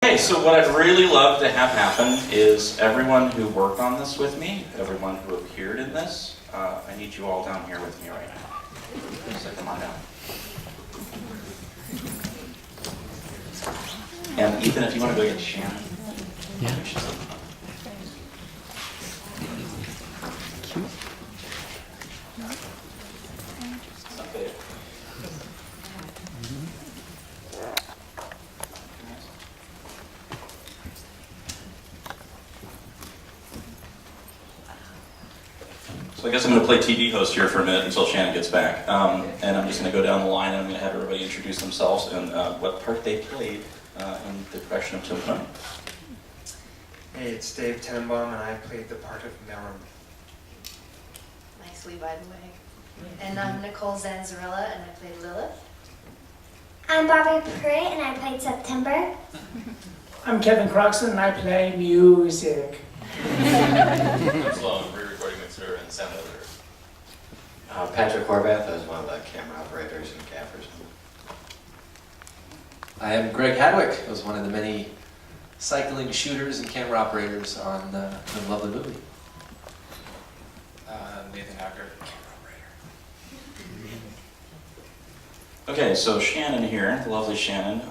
Okay, so what I'd really love to have happen is everyone who worked on this with me, everyone who appeared in this, I need you all down here with me right now. So come on down. And Ethan, if you want to go get Shannon. Yeah. Okay. So I guess I'm going to play TV host here for a minute until Shannon gets back. And I'm just going to go down the line and I'm going to have everybody introduce themselves and what part they played in the production of Tympanum. Hey, it's Dave Tympanum, and I played the part of Merum. Nicely, by the way. And I'm Nicole Zanzarella, and I played Lilith. I'm Bobby Pray, and I played September. I'm Kevin Croxton, and I play music. I'm Sloan, re-recording mixer and sound editor. Patrick Horvath, I was one of the camera operators and gaffers. I am Greg Hadwick. I was one of the many cycling shooters and camera operators on the lovely movie. Nathan Hacker. Okay, so Shannon here, the lovely Shannon,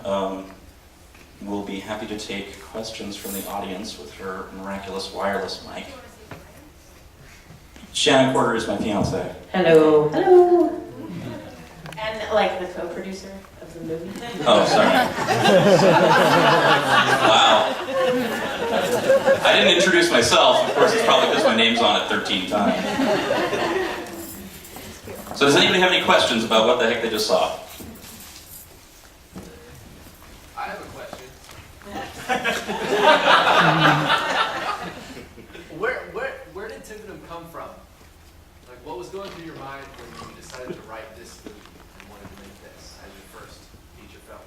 will be happy to take questions from the audience with her miraculous wireless mic. Shannon Porter is my fiance. Hello. Hello. And like the co-producer of the movie. Oh, sorry. Wow. I didn't introduce myself. Of course, it's probably because my name's on it 13 times. So does anybody have any questions about what the heck they just saw? I have a question. Where did Tympanum come from? Like, what was going through your mind when you decided to write this movie and wanted to make this as your first feature film?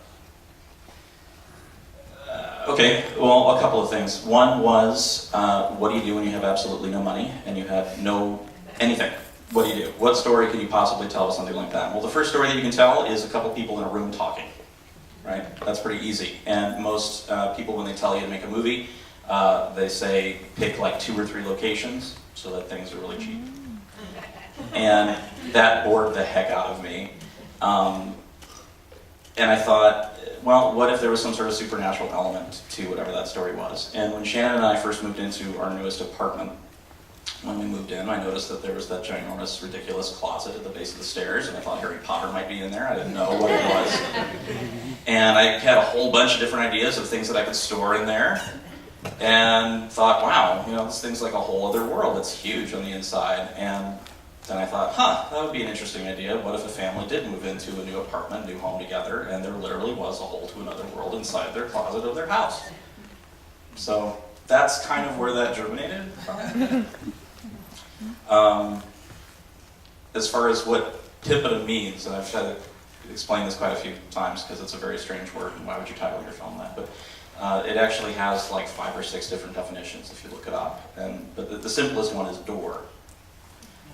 Okay, well, a couple of things. One was, what do you do when you have absolutely no money and you have no anything? What do you do? What story can you possibly tell with something like that? Well, the first story that you can tell is a couple people in a room talking, right? That's pretty easy. And most people, when they tell you to make a movie, they say pick like 2 or 3 locations so that things are really cheap. And that bored the heck out of me. And I thought, well, what if there was some sort of supernatural element to whatever that story was? And when Shannon and I first moved into our newest apartment, when we moved in, I noticed that there was that ginormous, ridiculous closet at the base of the stairs, and I thought Harry Potter might be in there. I didn't know what it was. And I had a whole bunch of different ideas of things that I could store in there, and thought, wow, you know, this thing's like a whole other world. It's huge on the inside. And then I thought, that would be an interesting idea. What if a family did move into a new apartment, new home together, and there literally was a hole to another world inside their closet of their house? So that's kind of where that germinated from. As far as what Tympanum means, and I've tried to explain this quite a few times because it's a very strange word, and why would you title your film that? But it actually has like 5 or 6 different definitions if you look it up. But the simplest one is door.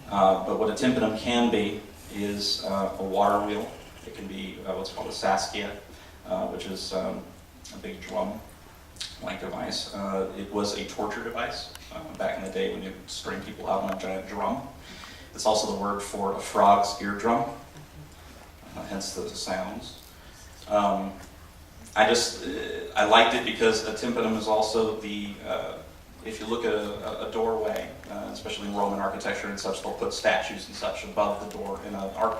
But what a tympanum can be is a water wheel. It can be what's called a saskia, which is a big drum-like device. It was a torture device back in the day when you string people out on a giant drum. It's also the word for a frog's eardrum, hence the sounds. I liked it because a tympanum is also the, if you look at a doorway, especially in Roman architecture and such, they'll put statues and such above the door in an arc.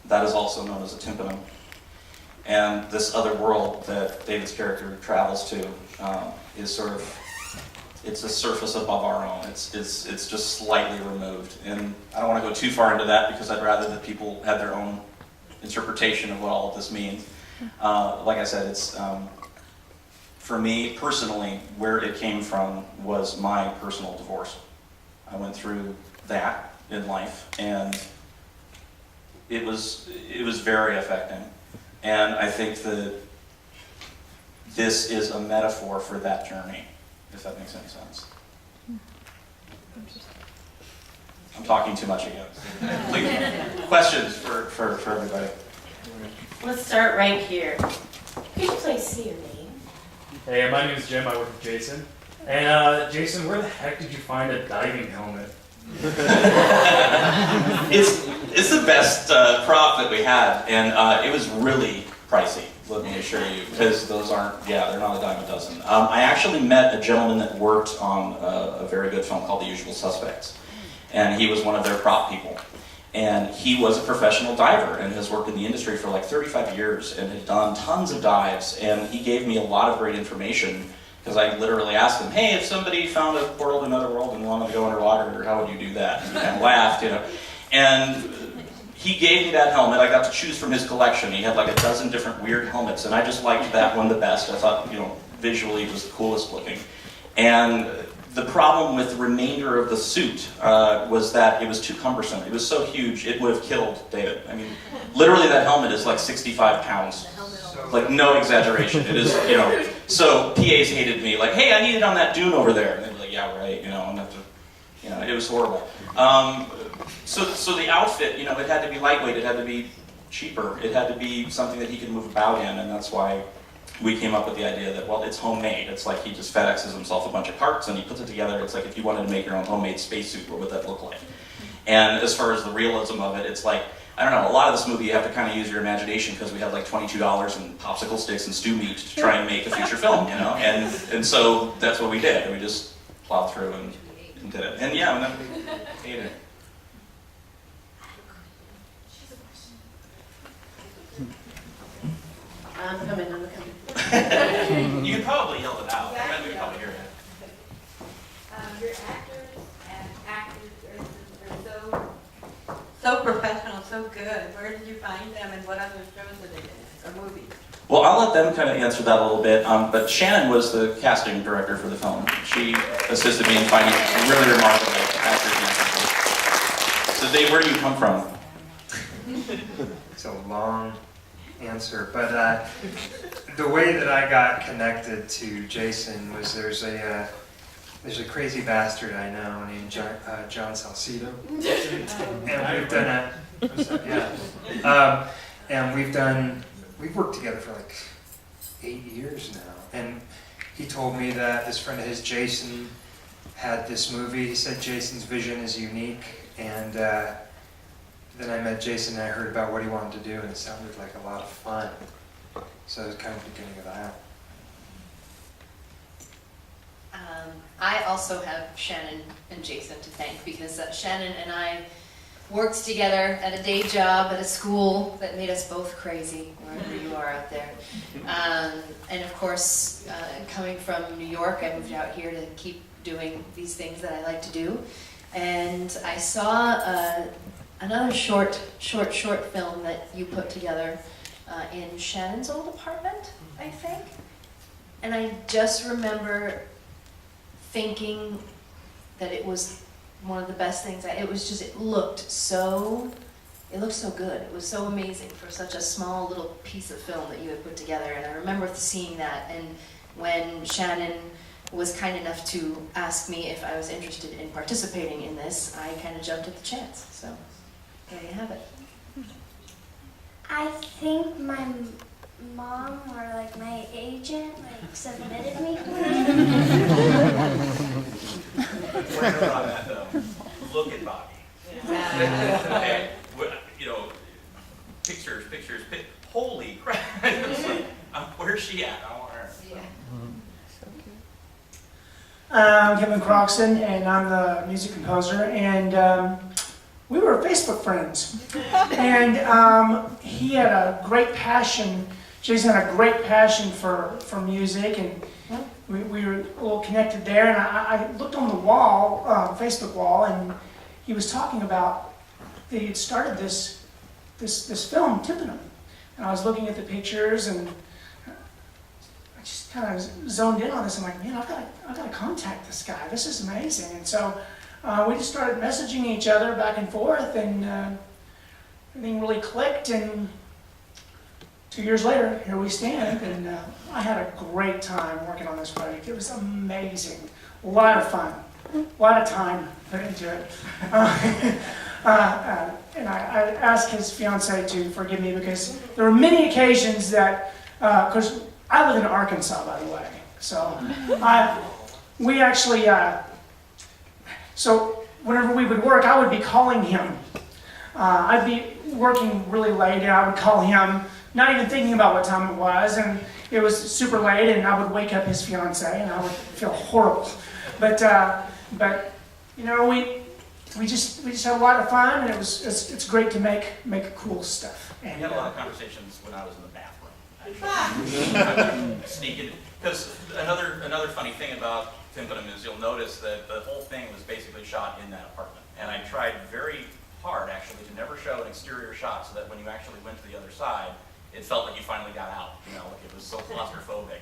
That is also known as a tympanum. And this other world that David's character travels to is sort of, it's a surface above our own. It's just slightly removed. And I don't want to go too far into that because I'd rather that people have their own interpretation of what all of this means. Like I said, it's, for me personally, where it came from was my personal divorce. I went through that in life, and it was very affecting. And I think that this is a metaphor for that journey, if that makes any sense. I'm talking too much again. Please, questions for everybody? Let's start right here. Could you please say your name? Hey, my name is Jim. I work with Jason. And Jason, where the heck did you find a diving helmet? It's the best prop that we had, and it was really pricey, let me assure you, because those aren't, they're not a dime a dozen. I actually met a gentleman that worked on a very good film called The Usual Suspects, and he was one of their prop people. And he was a professional diver and has worked in the industry for like 35 years and had done tons of dives, and he gave me a lot of great information. Because I literally asked him, hey, if somebody found a portal to another world and wanted to go underwater, how would you do that? And he kind of laughed, And he gave me that helmet. I got to choose from his collection. He had like a dozen different weird helmets, and I just liked that one the best. I thought, visually it was the coolest looking. And the problem with the remainder of the suit was that it was too cumbersome. It was so huge, it would have killed David. I mean, literally that helmet is like 65 pounds. Like, no exaggeration. It is, so PAs hated me, like, hey, I need it on that dune over there. And they'd be like, yeah, right, and have to, it was horrible. So the outfit, it had to be lightweight, it had to be cheaper, it had to be something that he could move about in, and that's why we came up with the idea that, well, it's homemade. It's like he just FedExes himself a bunch of parts and he puts it together. It's like if you wanted to make your own homemade spacesuit, what would that look like? And as far as the realism of it, it's like, I don't know, a lot of this movie you have to kind of use your imagination because we had like $22 in popsicle sticks and stew meat to try and make a feature film, And so that's what we did. We just plowed through and did it. And and then we ate it. I'm coming. You can probably yell it out. I bet we can probably hear it. Your actors and actors are so professional, so good. Where did you find them, and what other shows are they in, or movies? Well, I'll let them kind of answer that a little bit, but Shannon was the casting director for the film. She assisted me in finding really remarkable actors and actresses. So Dave, where do you come from? It's a long answer, but the way that I got connected to Jason was there's a crazy bastard I know named John Salcido, and we've done and we've worked together for like 8 years now, and he told me that this friend of his, Jason, had this movie. He said Jason's vision is unique, and then I met Jason and I heard about what he wanted to do, and it sounded like a lot of fun. So it was kind of the beginning of that. I also have Shannon and Jason to thank because Shannon and I worked together at a day job at a school that made us both crazy, wherever you are out there. And of course, coming from New York, I moved out here to keep doing these things that I like to do. And I saw another short film that you put together in Shannon's old apartment, I think. And I just remember thinking that it was one of the best things. It looked so good. It was so amazing for such a small little piece of film that you had put together. And I remember seeing that. And when Shannon was kind enough to ask me if I was interested in participating in this, I kind of jumped at the chance. So there you have it. I think my mom or like my agent submitted me for it. Where on that though? Look at Bobby. Okay. Pictures. Holy crap! Where's she at? I want her. Yeah. I'm Kevin Croxton, and I'm the music composer, and we were Facebook friends. And he had a great passion, Jason had a great passion for music, and we were all connected there. And I looked on the wall, Facebook wall, and he was talking about they had started this film, Tympanum. And I was looking at the pictures, and I just kind of zoned in on this. I'm like, man, I've got to contact this guy. This is amazing. And so we just started messaging each other back and forth, and everything really clicked. And 2 years later, here we stand. And I had a great time working on this project. It was amazing. A lot of fun. A lot of time put into it. And I asked his fiancée to forgive me because there were many occasions that, because I live in Arkansas, by the way, So we actually, so whenever we would work, I would be calling him. I'd be working really late, and I would call him, not even thinking about what time it was, and it was super late, and I would wake up his fiance, and I would feel horrible. But you know, we just had a lot of fun, and it's great to make cool stuff. We And, had a lot of conversations when I was in the bathroom. I would sneak in, because another funny thing about Tympanum is you'll notice that the whole thing was basically shot in that apartment, and I tried very hard actually to never show an exterior shot so that when you actually went to the other side, it felt like you finally got out. You know, like it was so claustrophobic.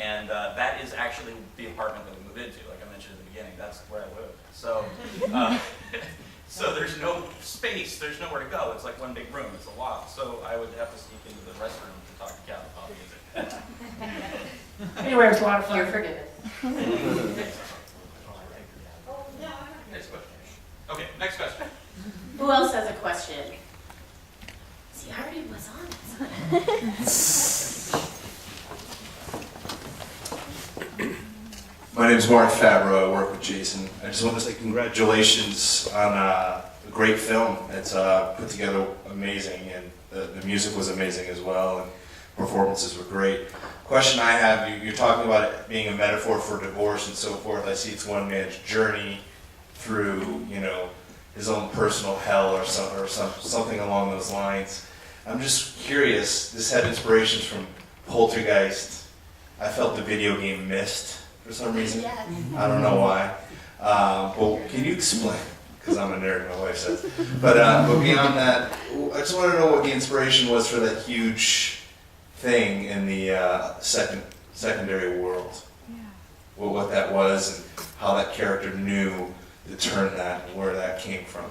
And that is actually the apartment that we moved into. Like I mentioned at the beginning, that's where I live. So, so there's no space. There's nowhere to go. It's like one big room. It's a loft. So I would have to sneak into the restroom to talk to Cal about music. anyway, it was a lot of fun. You're forgiven. Next question. Okay, next question. Who else has a question? See, I already was on it. My name is Mark Fabro. I work with Jason. I just want to say congratulations on a great film. It's put together amazing, and the music was amazing as well, and performances were great. Question I have, you're talking about it being a metaphor for divorce and so forth. I see it's one man's journey through, you know, his own personal hell or something along those lines. I'm just curious, this had inspirations from Poltergeist. I felt the video game Myst for some reason. Yes. I don't know why. Well, can you explain? Because I'm a nerd, my wife says. But beyond that, I just want to know what the inspiration was for that huge thing in the secondary world. Yeah. Well, what that was and how that character knew to turn that and where that came from.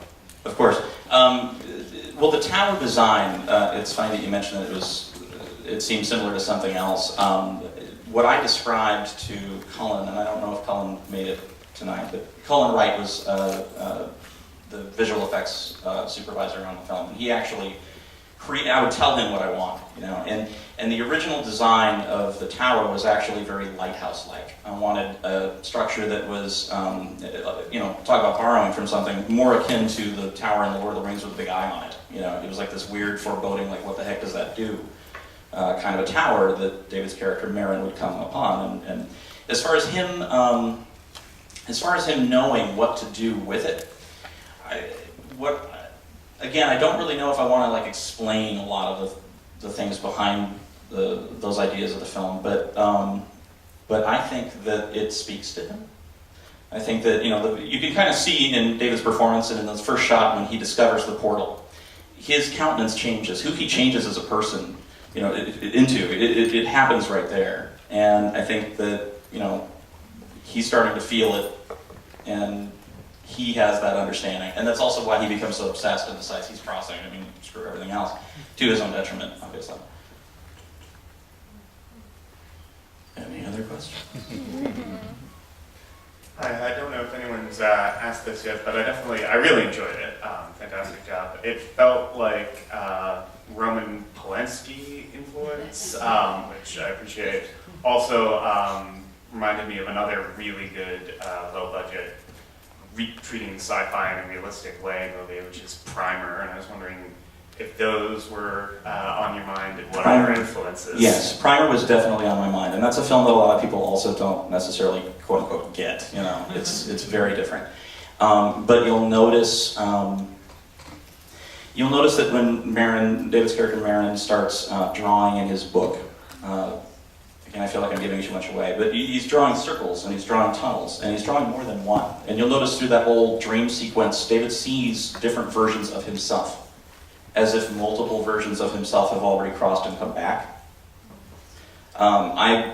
Of course. Well, the tower design, it's funny that you mentioned that it seemed similar to something else. What I described to Cullen, and I don't know if Cullen made it tonight, but Cullen Wright was the visual effects supervisor on the film. And he actually I would tell him what I want, you know, and the original design of the tower was actually very lighthouse-like. I wanted a structure that was, you know, talk about borrowing from something more akin to the tower in the Lord of the Rings with a big eye on it. You know, it was like this weird foreboding, like what the heck does that do? Kind of a tower that David's character Marin would come upon. And as far as him knowing what to do with it, again, I don't really know if I want to like explain a lot of the things behind those ideas of the film, but I think that it speaks to him. I think that, you know, you can kind of see in David's performance and in the first shot when he discovers the portal, his countenance changes, who he changes as a person, you know, it happens right there. And I think that, you know, he's starting to feel it, and he has that understanding. And that's also why he becomes so obsessed and decides he's crossing, I mean, screw everything else, to his own detriment, obviously. Any other questions? I don't know if anyone's asked this yet, but I really enjoyed it. Fantastic job. It felt like Roman Polanski influence, which I appreciate. Also reminded me of another really good low-budget, treating sci-fi in a realistic way movie, which is Primer, and I was wondering if those were on your mind and what other influences. Yes, Primer was definitely on my mind, and that's a film that a lot of people also don't necessarily quote unquote get. You know, it's very different. But you'll notice that when David's character Marin starts drawing in his book. Again, I feel like I'm giving too much away, but he's drawing circles and he's drawing tunnels and he's drawing more than one. And you'll notice through that whole dream sequence, David sees different versions of himself, as if multiple versions of himself have already crossed and come back. I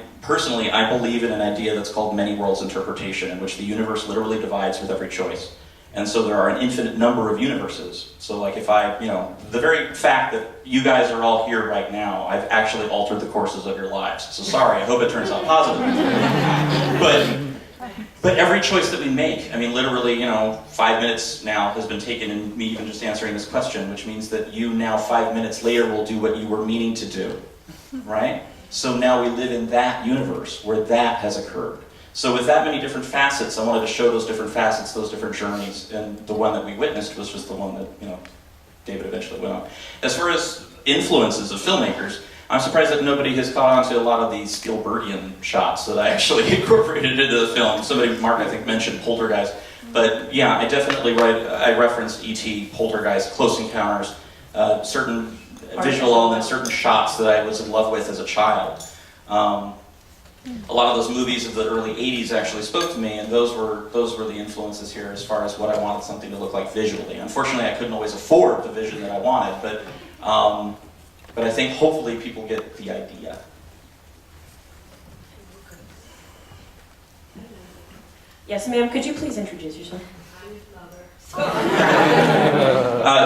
believe in an idea that's called many worlds interpretation, in which the universe literally divides with every choice. And so there are an infinite number of universes. So like if the very fact that you guys are all here right now, I've actually altered the courses of your lives. So sorry, I hope it turns out positive. But every choice that we make, I mean, literally, 5 minutes now has been taken in me even just answering this question, which means that you now 5 minutes later will do what you were meaning to do, right? So now we live in that universe where that has occurred. So with that many different facets, I wanted to show those different facets, those different journeys, and the one that we witnessed was just the one that, you know, David eventually went on. As far as influences of filmmakers, I'm surprised that nobody has caught on to a lot of these Spielbergian shots that I actually incorporated into the film. Somebody, Mark, I think, mentioned Poltergeist. But yeah, I definitely I referenced E.T., Poltergeist, Close Encounters, certain visual elements, certain shots that I was in love with as a child. A lot of those movies of the early 80s actually spoke to me, and those were the influences here as far as what I wanted something to look like visually. Unfortunately, I couldn't always afford the vision that I wanted, but I think hopefully people get the idea. Yes, ma'am, could you please introduce yourself?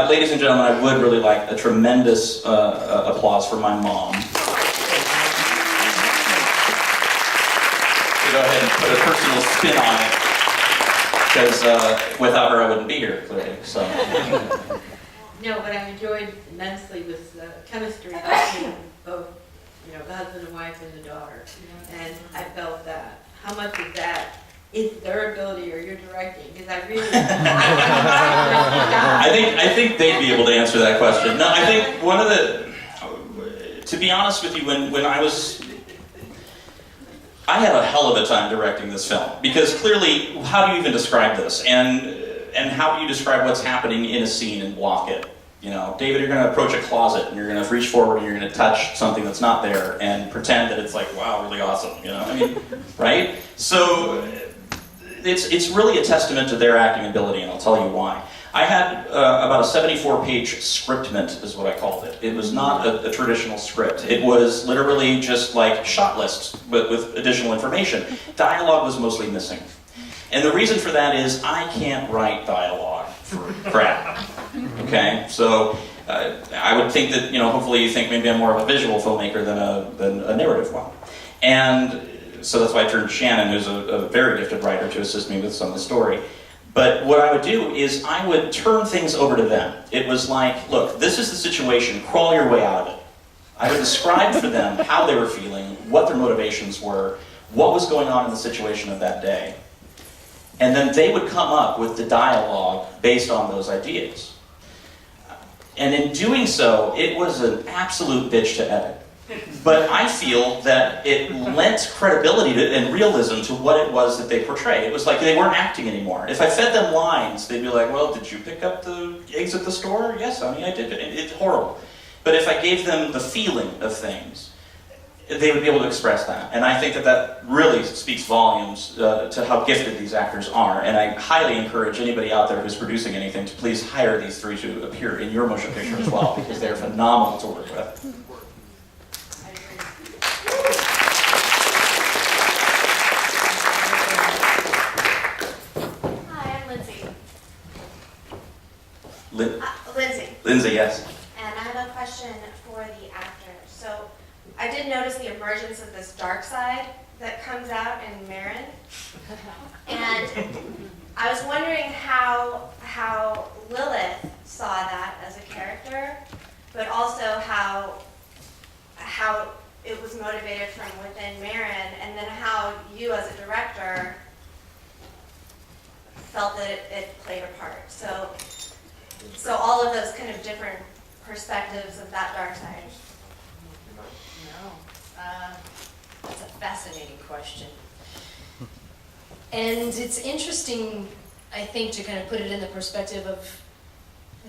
Ladies and gentlemen, I would really like a tremendous applause for my mom. To go ahead and put a personal spin on it, because without her I wouldn't be here, clearly. So. No, what I enjoyed immensely was the chemistry between both, the husband and wife and the daughter. And I felt that, how much of that is their ability or your directing? Because I really, I think they'd be able to answer that question. No, I think one of the, to be honest with you, when I had a hell of a time directing this film, because clearly, how do you even describe this? And how do you describe what's happening in a scene and block it? You know, David, you're going to approach a closet and you're going to reach forward and you're going to touch something that's not there and pretend that it's like, wow, really awesome. You know, I mean, right? So it's really a testament to their acting ability, and I'll tell you why. I had about a 74-page scriptment, is what I called it. It was not a traditional script. It was literally just like shot lists, but with additional information. Dialogue was mostly missing. And the reason for that is I can't write dialogue for crap. Okay? So I would think that, hopefully you think maybe I'm more of a visual filmmaker than a narrative one. And so that's why I turned to Shannon, who's a very gifted writer, to assist me with some of the story. But what I would do is I would turn things over to them. It was like, look, this is the situation, crawl your way out of it. I would describe for them how they were feeling, what their motivations were, what was going on in the situation of that day. And then they would come up with the dialogue based on those ideas. And in doing so, it was an absolute bitch to edit. But I feel that it lent credibility and realism to what it was that they portrayed. It was like they weren't acting anymore. If I fed them lines, they'd be like, well, did you pick up the eggs at the store? Yes, honey, I did. It's horrible. But if I gave them the feeling of things, they would be able to express that. And I think that really speaks volumes to how gifted these actors are. And I highly encourage anybody out there who's producing anything to please hire these three to appear in your motion picture as well, because they're phenomenal to work with. Lindsay, yes. And I have a question for the actors. So I did notice the emergence of this dark side that comes out in Marin. And I was wondering how Lilith saw that as a character, but also how it was motivated from within Marin, and then how you as a director felt that it played a part. So all of those kind of different perspectives of that dark side. That's a fascinating question. And it's interesting, I think, to kind of put it in the perspective of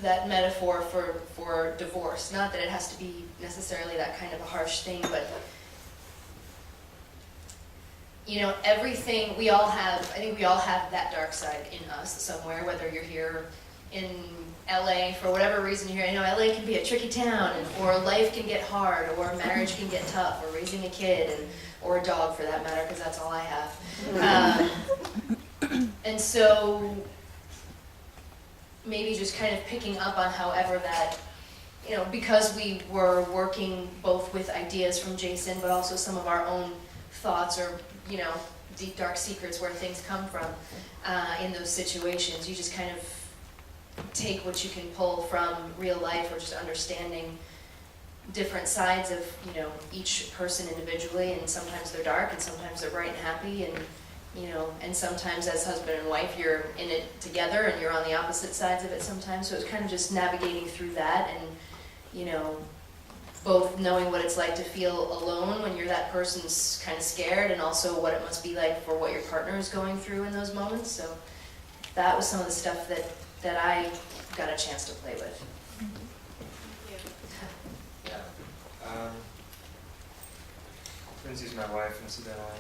that metaphor for divorce. Not that it has to be necessarily that kind of a harsh thing, but everything, I think we all have that dark side in us somewhere, whether you're here in LA for whatever reason you're here. LA can be a tricky town, or life can get hard, or marriage can get tough, or raising a kid, or a dog for that matter, because that's all I have. And so maybe just kind of picking up on however that, because we were working both with ideas from Jason, but also some of our own thoughts or, deep dark secrets where things come from in those situations. You just kind of take what you can pull from real life, or just understanding different sides of, you know, each person individually, and sometimes they're dark and sometimes they're bright and happy, and you know, and sometimes as husband and wife you're in it together and you're on the opposite sides of it sometimes. So it's kind of just navigating through that, and you know, both knowing what it's like to feel alone when you're that person's kind of scared, and also what it must be like for what your partner is going through in those moments. So that was some of the stuff that I got a chance to play with. Lindsay's my wife, incidentally.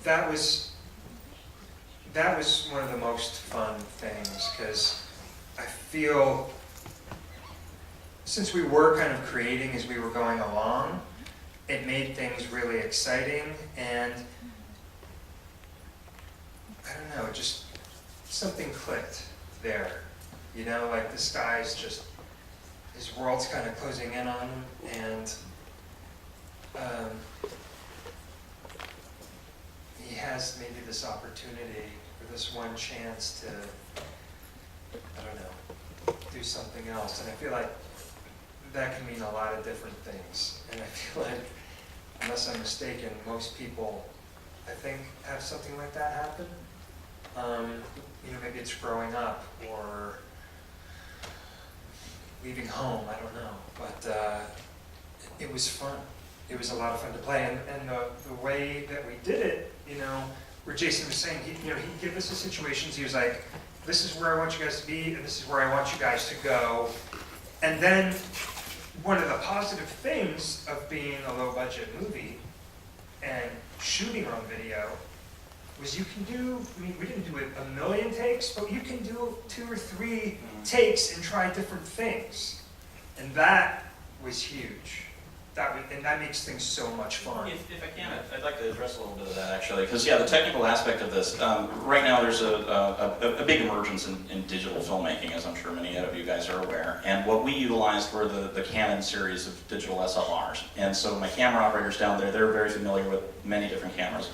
That was one of the most fun things, because I feel, since we were kind of creating as we were going along, it made things really exciting, and I don't know, just something clicked there. You know, like this guy's just, his world's kind of closing in on him, and he has maybe this opportunity, or this one chance to, I don't know, do something else. And I feel like that can mean a lot of different things. And I feel like, unless I'm mistaken, most people, I think, have something like that happen. You know, maybe it's growing up or leaving home, I don't know. But it was fun. It was a lot of fun to play. And the way that we did it, you know, where Jason was saying, he'd give us the situations. He was like, this is where I want you guys to be, and this is where I want you guys to go. And then one of the positive things of being a low-budget movie and shooting on video was you can do, I mean, we didn't do it a million takes, but you can do 2 or 3 takes and try different things. And that was huge. And that makes things so much fun. If I can, I'd like to address a little bit of that actually, because yeah, the technical aspect of this, right now there's a big emergence in digital filmmaking, as I'm sure many of you guys are aware, and what we utilized were the Canon series of digital SLRs, and so my camera operators down there, they're very familiar with many different cameras.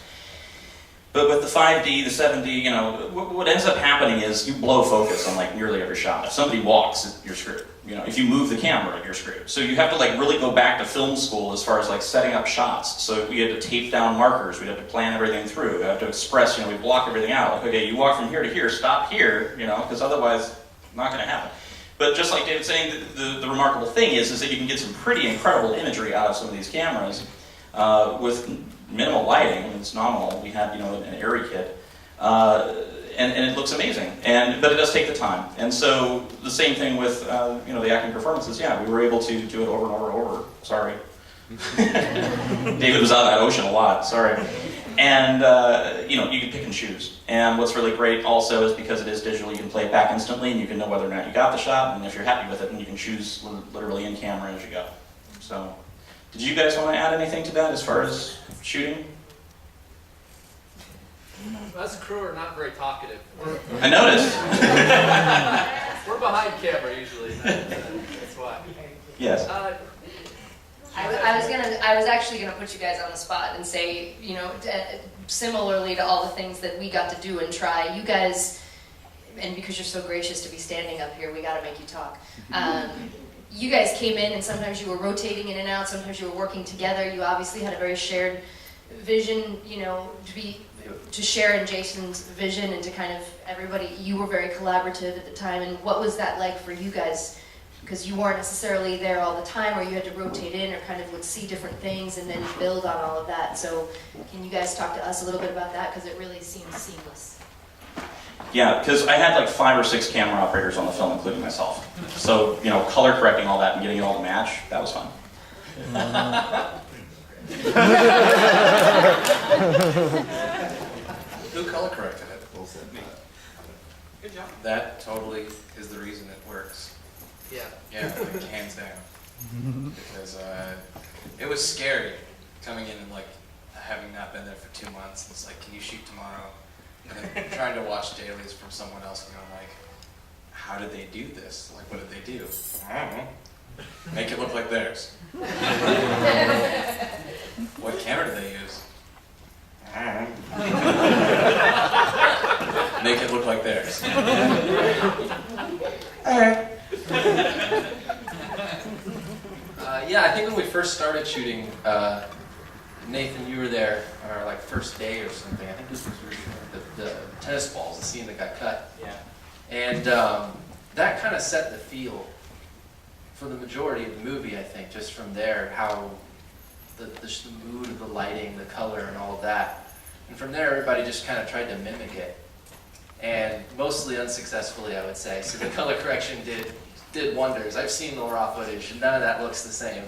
But with the 5D, the 7D, you know, what ends up happening is you blow focus on like nearly every shot. If somebody walks, you're screwed. You know, if you move the camera, you're screwed. So you have to like really go back to film school as far as like setting up shots. So we had to tape down markers. We'd have to plan everything through. We have to express, you know, we block everything out. Like, okay, you walk from here to here, stop here, you know, because otherwise it's not going to happen. But just like David's saying, the remarkable thing is that you can get some pretty incredible imagery out of some of these cameras with minimal lighting. I mean, it's nominal. We had, you know, an Airy kit. And it looks amazing, but it does take the time. And so the same thing with you know, the acting performances. Yeah, we were able to do it over and over and over. Sorry, David was out of that ocean a lot. Sorry, and you know, you can pick and choose. And what's really great also is because it is digital, you can play it back instantly, and you can know whether or not you got the shot. And if you're happy with it, then you can choose literally in camera as you go. So, did you guys want to add anything to that as far as shooting? Us crew are not very talkative. I noticed. We're behind camera usually. That's why. Yes. I was actually gonna put you guys on the spot and say, you know, similarly to all the things that we got to do and try, you guys, and because you're so gracious to be standing up here, we gotta make you talk. You guys came in and sometimes you were rotating in and out, sometimes you were working together. You obviously had a very shared vision, you know, to share in Jason's vision and to kind of everybody, you were very collaborative at the time. And what was that like for you guys? Because you weren't necessarily there all the time, or you had to rotate in or kind of would see different things and then build on all of that. So can you guys talk to us a little bit about that? Because it really seems seamless. Yeah, because I had like 5 or 6 camera operators on the film, including myself. So, you know, color correcting all that and getting it all to match, that was fun. Who color corrected it? Good job. That totally is the reason it works. Yeah. Yeah, like, hands down. Because it was scary coming in and like having not been there for 2 months. And it's like, can you shoot tomorrow? And then trying to watch dailies from someone else and going like, how did they do this? Like, what did they do? I don't know. Make it look like theirs. What camera do they use? Make it look like theirs. Alright. started shooting, Nathan, you were there on our like first day or something. I think this was the tennis balls, the scene that got cut. Yeah. And that kind of set the feel for the majority of the movie, I think, just from there, how the mood of the lighting, the color, and all of that. And from there, everybody just kind of tried to mimic it. And mostly unsuccessfully, I would say. So the color correction did wonders. I've seen the raw footage, and none of that looks the same.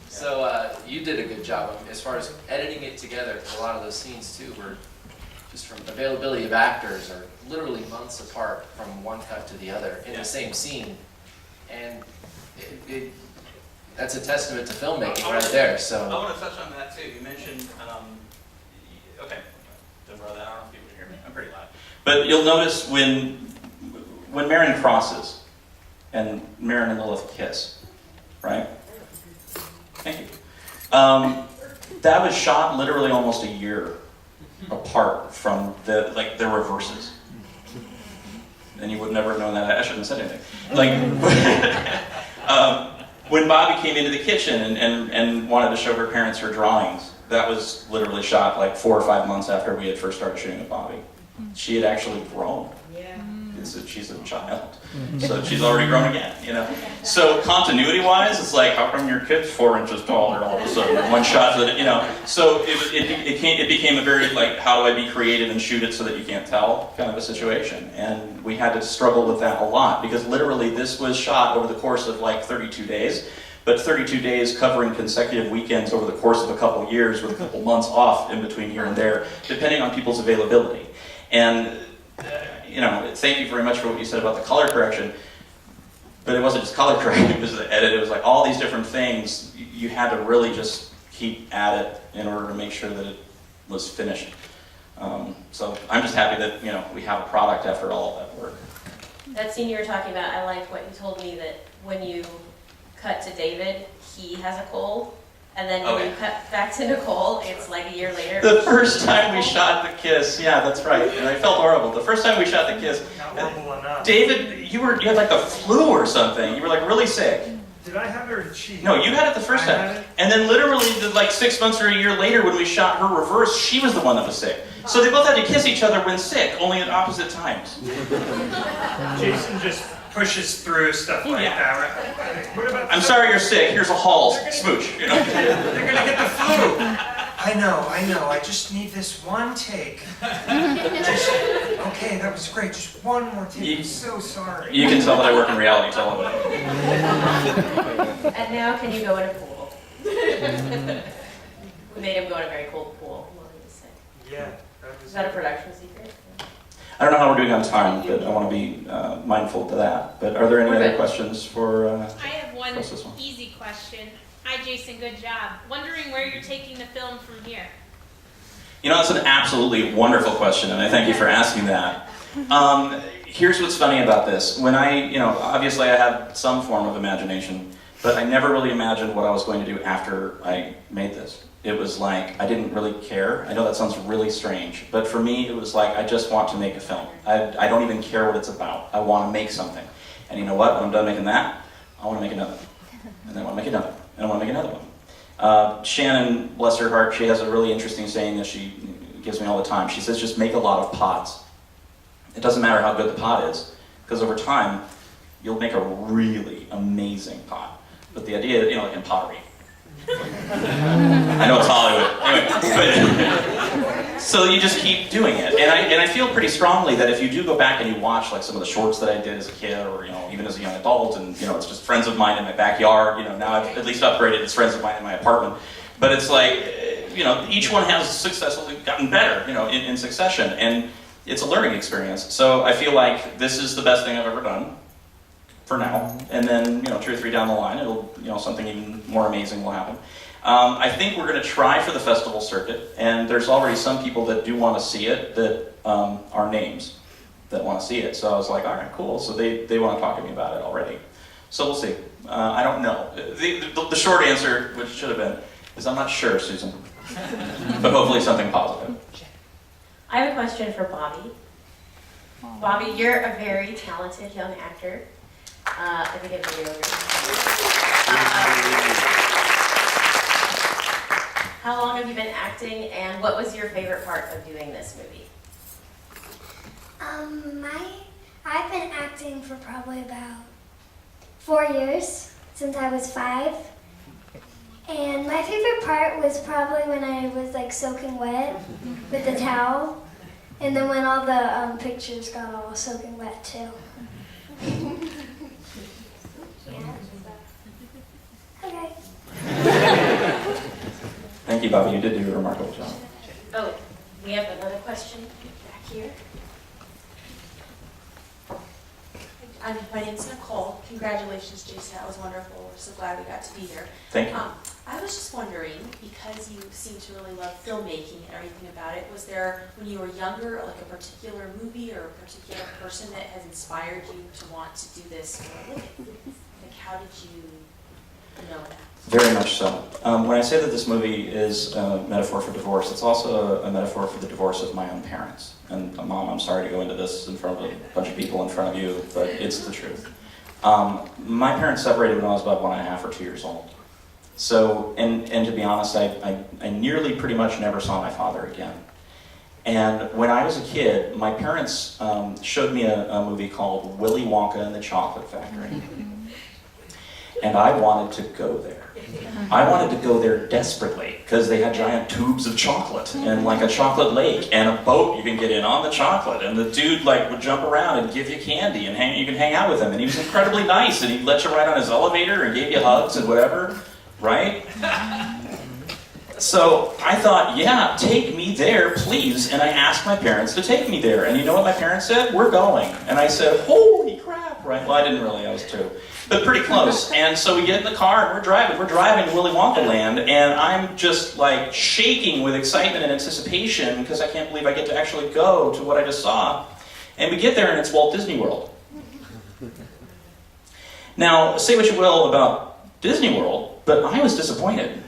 So you did a good job. As far as editing it together, a lot of those scenes too were just from availability of actors are literally months apart from one cut to the other in the same scene. And that's a testament to filmmaking right there. So I want to touch on that too. You mentioned, okay, don't know that. I don't know if people can hear me. I'm pretty loud. But you'll notice when Marin crosses and Marin and Lilith kiss, right? Thank you. That was shot literally almost a year apart from their reverses. And you would never have known that. I shouldn't have said anything. When Bobby came into the kitchen and wanted to show her parents her drawings, that was literally shot like 4 or 5 months after we had first started shooting with Bobby. She had actually grown. Yeah. She's a child, so she's already grown again, you know. So continuity-wise, it's like, how come your kid's 4 inches taller all of a sudden in one shot? That you know. So it became a very like, how do I be creative and shoot it so that you can't tell kind of a situation, and we had to struggle with that a lot because literally this was shot over the course of like 32 days. But 32 days covering consecutive weekends over the course of a couple years with a couple months off in between here and there, depending on people's availability. And you know, thank you very much for what you said about the color correction, but it wasn't just color correction, it was the edit, it was like all these different things. You had to really just keep at it in order to make sure that it was finished. So I'm just happy that, you know, we have a product after all of that work. That scene you were talking about, I liked what you told me, that when you cut to David, he has a cold, and then when you cut back to Nicole, it's like a year later. The first time we shot the kiss, yeah, that's right, and I felt horrible. The first time we shot the kiss, David, you had like the flu or something. You were like really sick. Did I have it or did she? No, you had it the first time. And then literally like 6 months or a year later when we shot her reverse, she was the one that was sick. So they both had to kiss each other when sick, only at opposite times. Jason just pushes through stuff like that, right? What about I'm sorry you're sick, here's a Hall's smooch. You know? They're gonna get the flu. I know. I just need this one take. Okay, that was great. Just one more take. I'm so sorry. You can tell that I work in reality television. And now can you go in a pool? We made him go in a very cold pool while he was sick. Yeah. Is that a production secret? I don't know how we're doing on time, but I want to be mindful to that. But are there any other questions for I have one easy question. Hi, Jason. Good job. Wondering where you're taking the film from here. You know, that's an absolutely wonderful question, and I thank you for asking that. Here's what's funny about this. When obviously I had some form of imagination, but I never really imagined what I was going to do after I made this. It was like, I didn't really care. I know that sounds really strange, but for me, it was like, I just want to make a film. I don't even care what it's about. I want to make something. And you know what? When I'm done making that, I want to make another. And then I want to make another. And I want to make another one. Shannon, bless her heart, she has a really interesting saying that she gives me all the time. She says, just make a lot of pots. It doesn't matter how good the pot is, because over time, you'll make a really amazing pot. But the idea, like in pottery. I know it's Hollywood. Anyway, but, so you just keep doing it. And I feel pretty strongly that if you do go back and you watch like some of the shorts that I did as a kid, or even as a young adult, and it's just friends of mine in my backyard. Now I've at least upgraded. It's friends of mine in my apartment. But it's like, each one has successfully gotten better, in succession, and it's a learning experience. So I feel like this is the best thing I've ever done. For now, and then 2 or 3 down the line, it'll something even more amazing will happen. I think we're going to try for the festival circuit, and there's already some people that do want to see it that are names that want to see it. So I was like, all right, cool. So they want to talk to me about it already. So we'll see. I don't know. The short answer, which should have been, is I'm not sure, Susan. But hopefully something positive. I have a question for Bobby. Bobby, you're a very talented young actor. I think I have video over. how long have you been acting, and what was your favorite part of doing this movie? I've been acting for probably about 4 years, since I was 5. And my favorite part was probably when I was like soaking wet with the towel. And then when all the pictures got all soaking wet too. Yeah. Okay. Thank you, Bobby. You did do a remarkable job. Oh, we have another question back here. My name's Nicole. Congratulations, Jason. That was wonderful. We're so glad we got to be here. Thank you. I was just wondering, because you seem to really love filmmaking and everything about it, was there, when you were younger, like a particular movie or a particular person that has inspired you to want to do this for a living? Like, how did you know that? Very much so. When I say that this movie is a metaphor for divorce, it's also a metaphor for the divorce of my own parents. And Mom, I'm sorry to go into this in front of a bunch of people in front of you, but it's the truth. My parents separated when I was about 1.5 or 2 years old. So, and to be honest, I nearly pretty much never saw my father again. And when I was a kid, my parents showed me a movie called Willy Wonka and the Chocolate Factory. And I wanted to go there. I wanted to go there desperately because they had giant tubes of chocolate and like a chocolate lake and a boat you can get in on the chocolate, and the dude like would jump around and give you candy and you can hang out with him, and he was incredibly nice and he'd let you ride on his elevator and gave you hugs and whatever, right? So I thought, yeah, take me there, please. And I asked my parents to take me there. And you know what my parents said? We're going. And I said, holy crap, right? Well, I didn't really, I was 2. But pretty close. And so we get in the car and we're driving. We're driving to Willy Wonka Land. And I'm just like shaking with excitement and anticipation because I can't believe I get to actually go to what I just saw. And we get there and it's Walt Disney World. Now, say what you will about Disney World, but I was disappointed.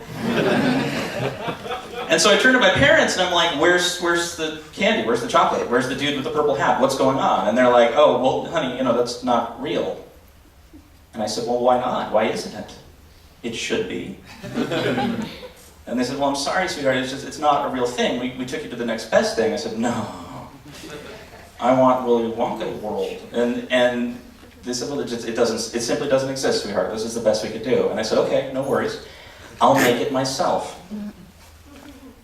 And so I turned to my parents and I'm like, where's the candy? Where's the chocolate? Where's the dude with the purple hat? What's going on? And they're like, oh, well, honey, you know, that's not real. And I said, well, why not? Why isn't it? It should be. And they said, well, I'm sorry, sweetheart, it's not a real thing. We took you to the next best thing. I said, no. I want Willy Wonka World. And they said, well, it simply doesn't exist, sweetheart. This is the best we could do. And I said, okay, no worries. I'll make it myself.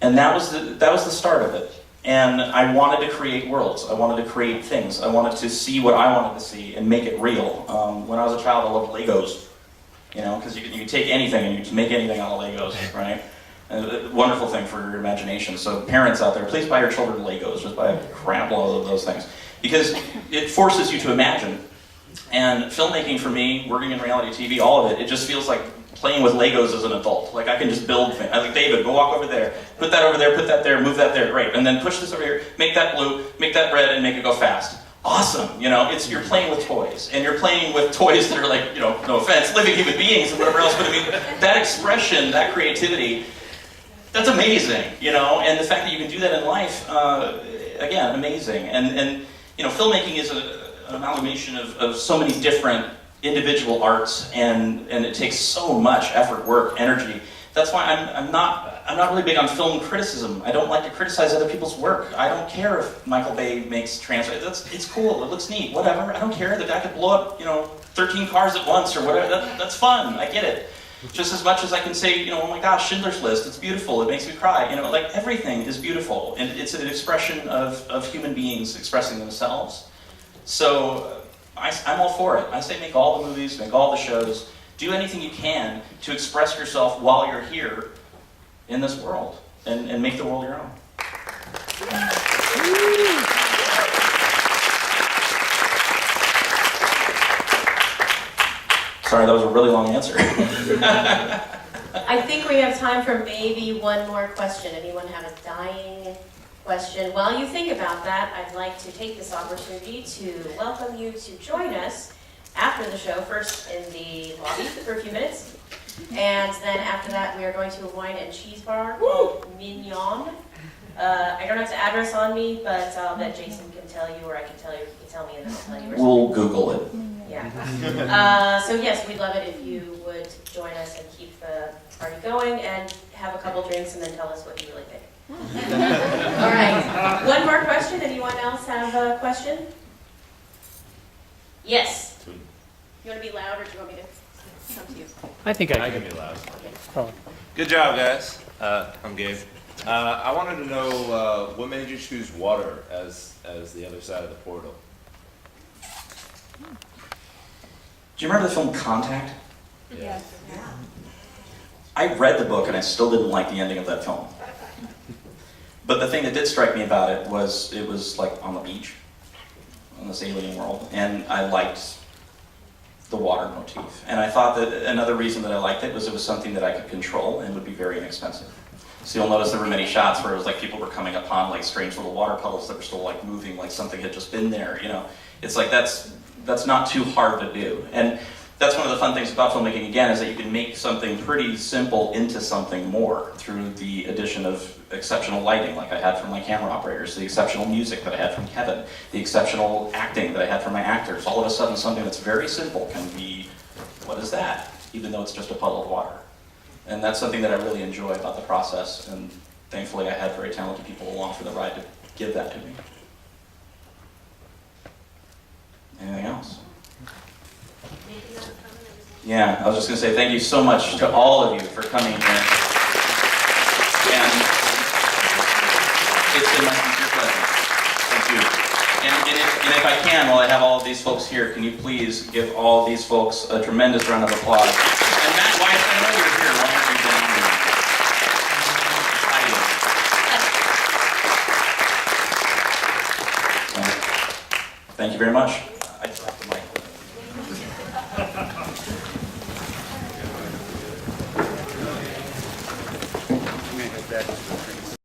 And that was the start of it. And I wanted to create worlds. I wanted to create things. I wanted to see what I wanted to see and make it real. When I was a child, I loved Legos. You know, because you can take anything and you can make anything out of Legos, right? A wonderful thing for your imagination. So parents out there, please buy your children Legos. Just buy a crap load of those things. Because it forces you to imagine. And filmmaking for me, working in reality TV, all of it, it just feels like playing with Legos as an adult. Like I can just build things. I like, David, go walk over there, put that over there, put that there, move that there, great. And then push this over here, make that blue, make that red, and make it go fast. Awesome, you know, you're playing with toys. And you're playing with toys that are like, you know, no offense, living human beings and whatever else, but I mean, that expression, that creativity, that's amazing, you know, and the fact that you can do that in life, again, amazing. And you know, filmmaking is an amalgamation of so many different individual arts, and it takes so much effort, work, energy. That's why I'm not really big on film criticism. I don't like to criticize other people's work. I don't care if Michael Bay makes it's cool, it looks neat, whatever. I don't care. The guy could blow up, you know, 13 cars at once or whatever. That's fun. I get it. Just as much as I can say, you know, oh my gosh, Schindler's List, it's beautiful, it makes me cry. You know, like everything is beautiful, and it's an expression of human beings expressing themselves. So I'm all for it. I say make all the movies, make all the shows, do anything you can to express yourself while you're here in this world, and make the world your own. Sorry, that was a really long answer. I think we have time for maybe one more question. Anyone have a dying question? While you think about that, I'd like to take this opportunity to welcome you to join us after the show, first in the lobby for a few minutes, and then after that we are going to a wine and cheese bar called Mignon. I don't have the address on me, but I'll bet Jason can tell you, or I can tell you, he can tell me, and then I'll tell you. We'll Google it. Yeah. So yes, we'd love it if you would join us and keep the party going. And have a couple drinks and then tell us what you really think. All right. One more question. Anyone else have a question? Yes. You want to be loud or do you want me to come to you? I think I can be loud. Good job, guys. I'm Gabe. I wanted to know what made you choose water as the other side of the portal. Do you remember the film Contact? Yeah. I read the book and I still didn't like the ending of that film. But the thing that did strike me about it was like on the beach, in this alien world, and I liked the water motif. And I thought that another reason that I liked it was something that I could control and would be very inexpensive. So you'll notice there were many shots where it was like people were coming upon like strange little water puddles that were still like moving, like something had just been there, you know. It's like that's not too hard to do. And that's one of the fun things about filmmaking, again, is that you can make something pretty simple into something more through the addition of exceptional lighting, like I had from my camera operators, the exceptional music that I had from Kevin, the exceptional acting that I had from my actors. All of a sudden, something that's very simple can be, what is that? Even though it's just a puddle of water. And that's something that I really enjoy about the process, and thankfully I had very talented people along for the ride to give that to me. Anything else? Yeah, I was just going to say thank you so much to all of you for coming here. And it's been my sincere pleasure. Thank you. And if I can, while I have all of these folks here, can you please give all of these folks a tremendous round of applause? And Matt Weiss, I know you're here. Why aren't you down here? So, thank you very much. I dropped the mic. Back to the